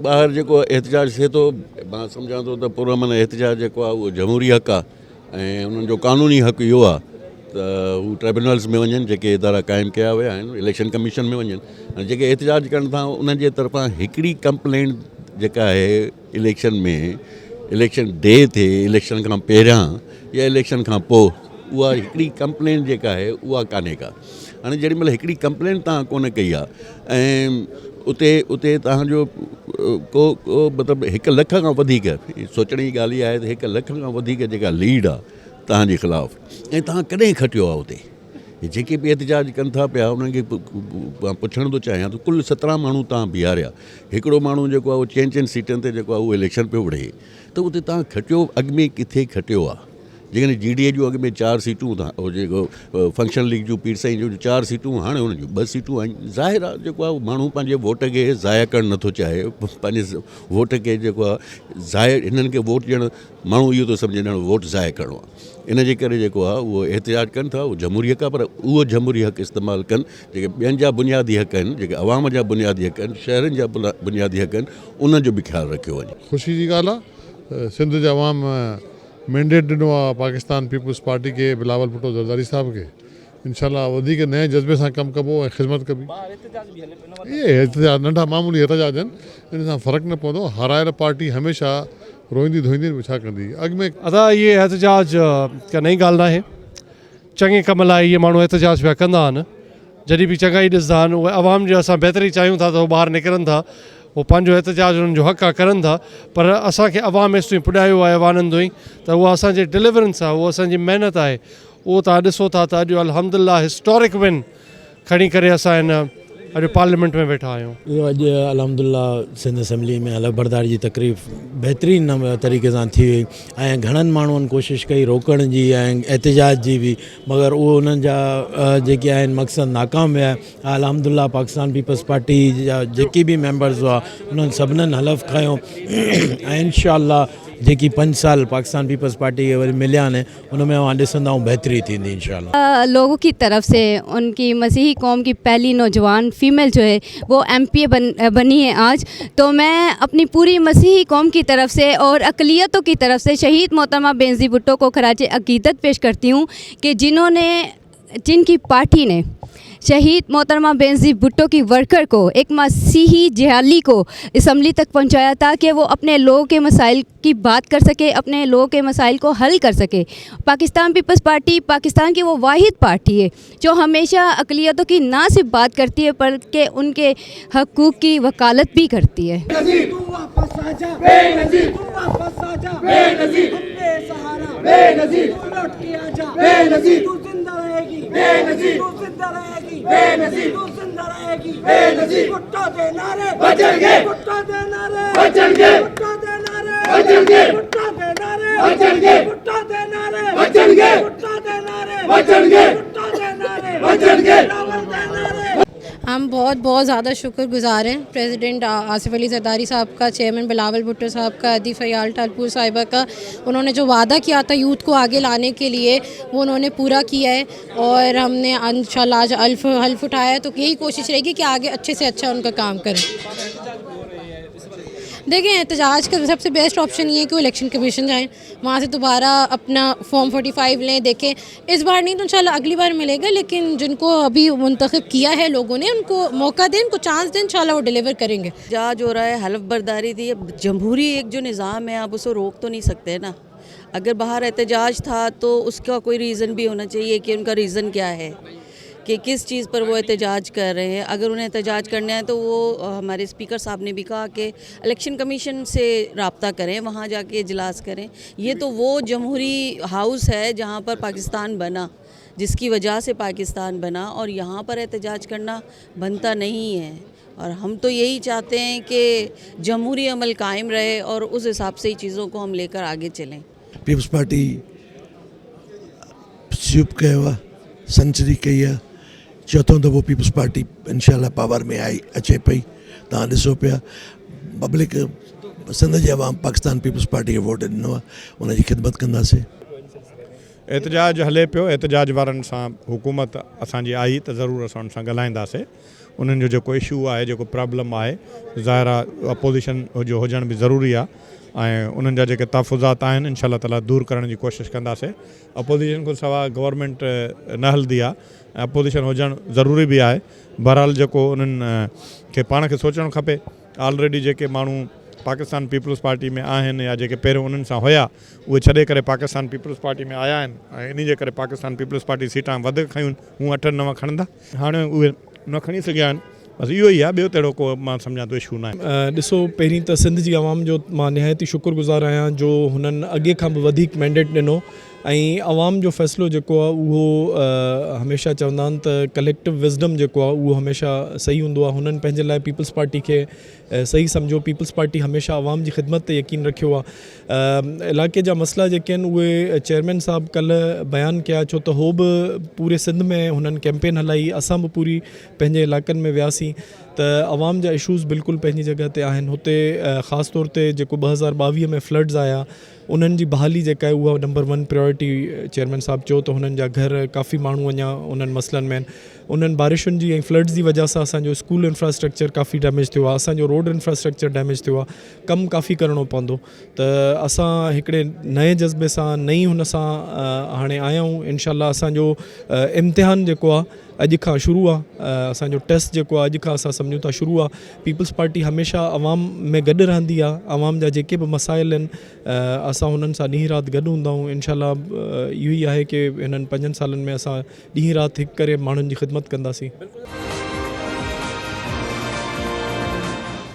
ॿाहिरि जेको एहतिजाज थिए थो, मां सम्झां थो त पुरअमन एहतिजाज जेको आहे उहो जमहूरी हक़ आहे ऐं उन्हनि जो क़ानूनी हक़ इहो आहे त हू ट्रिब्यूनल्स में वञनि, जेके इदारा क़ाइमु कया विया आहिनि, इलेक्शन कमीशन में वञनि ऐं जेके एहतिजाज कनि था उन्हनि जे तरफ़ां हिकिड़ी कंप्लेंट जेका आहे इलेक्शन में, इलेक्शन डे ते, इलेक्शन खां पहिरियां या इलेक्शन खां पोइ, उहा हिकिड़ी कंप्लेंट जेका आहे उहा कान्हे का। हाणे जेॾी महिल हिकिड़ी कंप्लेंट तव्हां कोन कई आहे ऐं उते तव्हांजो को मतिलबु 1 लख खां वधीक, सोचण जी ॻाल्हि इहा आहे त 1 लख खां वधीक जेका लीड आहे तव्हांजे ख़िलाफ़ु ऐं तव्हां कॾहिं खटियो आहे उते, जेके बि एहतिजाज कनि था पिया उन्हनि खे मां पुछण थो चाहियां त कुल 17 माण्हू तव्हां बीहारिया, हिकिड़ो माण्हू जेको आहे उहो 4 सीटनि ते जेको आहे उहो इलेक्शन पियो विढ़े, त उते तव्हां खटियो अॻु में किथे खटियो आहे? जेकॾहिं GDA जूं अॻु में 4 सीटूं था, उहो जेको फंक्शन लीग जूं पीर साईं जूं 4 सीटूं, हाणे हुन जूं 2 सीटूं आहिनि। ज़ाहिर आहे जेको आहे माण्हू पंहिंजे वोट खे ज़ाया करणु नथो चाहे, पंहिंजे वोट खे जेको आहे ज़ाया, हिननि खे वोट ॾियणु, माण्हू इहो थो सम्झे ॼण वोट ज़ाया करिणो आहे, इन जे करे जेको आहे उहो एहतिजाज कनि था, उहो जमहूरी हक़ आहे, पर उहो जमहूरी हक़ इस्तेमालु कनि जेके ॿियनि जा बुनियादी हक़ आहिनि, जेके अवाम जा बुनियादी हक़ आहिनि, शहरनि जा बुनियादी हक़ आहिनि, उन्हनि जो बि ख़्यालु रखियो वञे। ख़ुशी जी ॻाल्हि आहे, सिंध जा अवाम मैंडेट ॾिनो आहे पाकिस्तान पीपल्स पार्टी के बिलावल भुट्टो ज़रदारी साहब के, इंशाल्लाह वधीक नए जज़्बे सां कमु कबो ऐं ख़िदमत कबी। इहे एहतिजाज नंढा मामूली एहतिजाज आहिनि, इन सां फ़र्क़ु न पवंदो। हारायल पार्टी हमेशह रोईंदी धोईंदी छा कंदी अॻु में। अदा ये एहतिजाज का नई ॻाल्हि न आहे, चङे कम लाइ इहे माण्हू एहतिजाज पिया कंदा आहिनि, जॾहिं बि चङा ई ॾिसंदा आहिनि, उहे अवाम जो असां बहितरी चाहियूं था त उहे ॿाहिरि निकिरनि था, उहो पंहिंजो एहतिजाज उन्हनि जो हक़ आहे करनि था, पर असांखे अवाम एसि ताईं पुॼायो आहे अवाननि ताईं त उहा असांजे डिलीवरेंस आहे, उहा असांजी महिनत आहे, उहो तव्हां ॾिसो था त अॼु अल्हम्दुलिल्लाह हिस्टोरिक विन खणी करे असां हिन अॼु पार्लियामेंट में वेठा आहियूं। इहो अॼु अल्हम्दुलिल्लाह सिंध असेंबली में हलफ़ बरदारी जी तकरीब बहितरीनु तरीक़े सां थी वई ऐं घणनि माण्हुनि कोशिशि कई रोकण जी ऐं एहतिजाज जी बि, मगर उहो उन्हनि जा जेके आहिनि मक़सदु नाकाम विया। अल्हम्दुलिल्लाह पाकिस्तान पीपल्स पार्टी जा जेके बि मेंबर्स हुआ उन्हनि सभिनीनि हलफ़ खयो ऐं इंशाअल्लाह जेकी 5 साल पाकिस्तान पीपल्स पार्टी के वरी मिलिया आहिनि उनमें वहाँ ॾिसंदा बेहतरी थींदी इंशाअल्लाह। लोगों की तरफ से उनकी मसीही कौम की पहली नौजवान फ़ीमेल जो है वो MPA बनी है आज, तो मैं अपनी पूरी मसीही कौम की तरफ से और अक़लियतों की तरफ से शहीद मोहतरमा बेनज़ीर भुट्टो को खराज अक़ीदत पेश करती हूँ कि जिनकी पार्टी ने शहीद मोहतरमा बेनज़ीर भुट्टो की वर्कर को, एक मसीही जिहाली को असम्बली तक पहुंचाया ताकि वो अपने लोगों के मसाइल की बात कर सके, अपने लोगों के मसाइल को हल कर सके। पाकिस्तान पीपल्स पार्टी पाकिस्तान की वो वाहिद पार्टी है जो हमेशा अक़लियतों की ना सिर्फ बात करती है बल्कि उनके हकूक़ की वकालत भी करती है। हम बहुत ज़्यादा शुक्रगुज़ार हैं प्रेसिडेंट आसिफ अली ज़रदारी साहब का, चेयरमैन बिलावल भुट्टो साहब का, अदी फ़याल टालपुर साहिबा का। उन्होंने जो वादा किया था यूथ को आगे लाने के लिए वो उन्होंने पूरा किया है और हमने इंशाअल्लाह आज हल्फ उठाया है, तो यही कोशिश रहेगी कि आगे अच्छे से अच्छा उनका काम करें। देखें, एहतजाज का सबसे बेस्ट ऑप्शन ये है कि वो इलेक्शन कमीशन जाएं, वहाँ से दोबारा अपना फॉर्म 45 लें। देखें, इस बार नहीं तो इंशाल्लाह अगली बार मिलेगा, लेकिन जिनको अभी मुंतखब किया है लोगों ने उनको मौका दें, उनको चांस दें, इंशाल्लाह वो डिलीवर करेंगे। एहतजाज हो रहा है, हलफ बर्दारी थी, अब जमहूरी एक जो निज़ाम है आप उसे रोक तो नहीं सकते ना। अगर बाहर एहतजाज था तो उसका कोई रीज़न भी होना चाहिए कि उनका रीज़न क्या है, कि किस चीज़ पर वो एहतजाज कर रहे हैं। अगर उन्हें एहतजाज करना है तो वो हमारे स्पीकर साहब ने भी कहा कि इलेक्शन कमीशन से रब्ता करें, वहाँ जाके इजलास करें। ये तो वो जमहूरी हाउस है जहाँ पर पाकिस्तान बना, जिसकी वजह से पाकिस्तान बना, और यहाँ पर एहतजाज करना बनता नहीं है। और हम तो यही चाहते हैं कि जमहूरी अमल कायम रहे और उस हिसाब से ही चीज़ों को हम लेकर आगे चलें। पीपल्स पार्टी स्वीप कयो आहे, सेंचुरी कई आहे, चौथों दफ़ो पीपल्स पार्टी इंशाल्लाह पावर में आई अचे पई। तव्हां ॾिसो पिया पब्लिक सिंध जे अवाम पाकिस्तान पीपल्स पार्टी खे वोट ॾिनो आहे, उनजी ख़िदमत कंदासीं। एहतजाज हले पियो, एहतजाज वारनि सां हुकूमत असांजी आई त ज़रूरु असां उन सां ॻाल्हाईंदासीं। उन्हनि जो जेको इशू आहे, जेको प्रॉब्लम आहे, ज़ाहिर आहे अपोज़िशन जो हुजण बि ज़रूरी आहे ऐं उन्हनि जा जेके तहफ़ुज़ात आहिनि इंशाअल्लाह ताला दूर करण जी कोशिशि कंदासीं। अपोज़िशन खां सवाइ गवर्नमेंट न हलंदी आहे ऐं अपोज़िशन हुजणु ज़रूरी बि आहे। बहरहाल जेको उन्हनि खे पाण खे सोचणु खपे, ऑलरेडी जेके माण्हू पाकिस्तान पीपल्स पार्टी में आहिनि या जेके पहिरियों उन्हनि सां हुया उहे छॾे करे पाकिस्तान पीपल्स पार्टी में आया आहिनि ऐं इन जे करे पाकिस्तान पीपल्स पार्टी सीटां वधीक खयूं, हूअं 8-9 खणंदा, हाणे उहे न खणी सघिया आहिनि। बसि इहो ई आहे, ॿियो तहिड़ो को मां सम्झां थो इशू न आहे। ॾिसो, पहिरीं त सिंध जी आवाम जो मां निहायती शुक्रगुज़ार आहियां जो हुननि अॻे खां बि वधीक मैंडेट ॾिनो ऐं आवाम जो फ़ैसिलो जेको आहे उहो हमेशह चवंदा आहिनि त कलेक्टिव विज़डम जेको आहे उहो हमेशह सही हूंदो आहे। हुननि पंहिंजे लाइ पीपल्स पार्टी खे सही सम्झो। पीपल्स पार्टी हमेशह आवाम जी ख़िदमत ते यकीन रखियो आहे। इलाइक़े जा मसइला जेके आहिनि उहे चेयरमैन साहब कल्ह बयानु कया, छो त हो बि पूरे सिंध में हुननि कैंपेन हलाई, असां बि पूरी पंहिंजे इलाइक़नि में वियासीं त आवाम जा इशूज़ बिल्कुलु पंहिंजी जॻह ते आहिनि। हुते ख़ासि तौर ते जेको 2022 में फ्लड्स आया उन्हनि जी बहाली जेका आहे उहा नंबर 1 प्रायोरिटी चेयरमैन साहब चयो त हुननि जा घर काफ़ी माण्हू अञा उन्हनि मसइलनि में आहिनि। उन्हनि बारिशुनि जी ऐं फ्लड्स जी वजह सां असांजो स्कूल इंफ्रास्ट्रक्चर काफ़ी डैमेज थियो आहे, असांजो रोड इंफ्रास्ट्रक्चर डैमेज थियो आहे, कमु काफ़ी करिणो पवंदो। त असां हिकिड़े नए जज़्बे सां, नई हुन सां हाणे आया आहियूं। इनशाला असांजो इम्तिहान जेको आहे अॼु खां शुरू आहे, असांजो टेस्ट जेको आहे अॼु खां असां सम्झूं था शुरू आहे। पीपल्स पार्टी हमेशह आवाम में गॾु रहंदी आहे, आवाम जा जेके बि मसाइल आहिनि असां हुननि सां ॾींहुं राति गॾु हूंदा आहियूं। इनशाला इहो ई आहे कि हिननि 5 सालनि में असां ॾींहुं राति हिकु करे माण्हुनि जी ख़िदमत कंदासीं।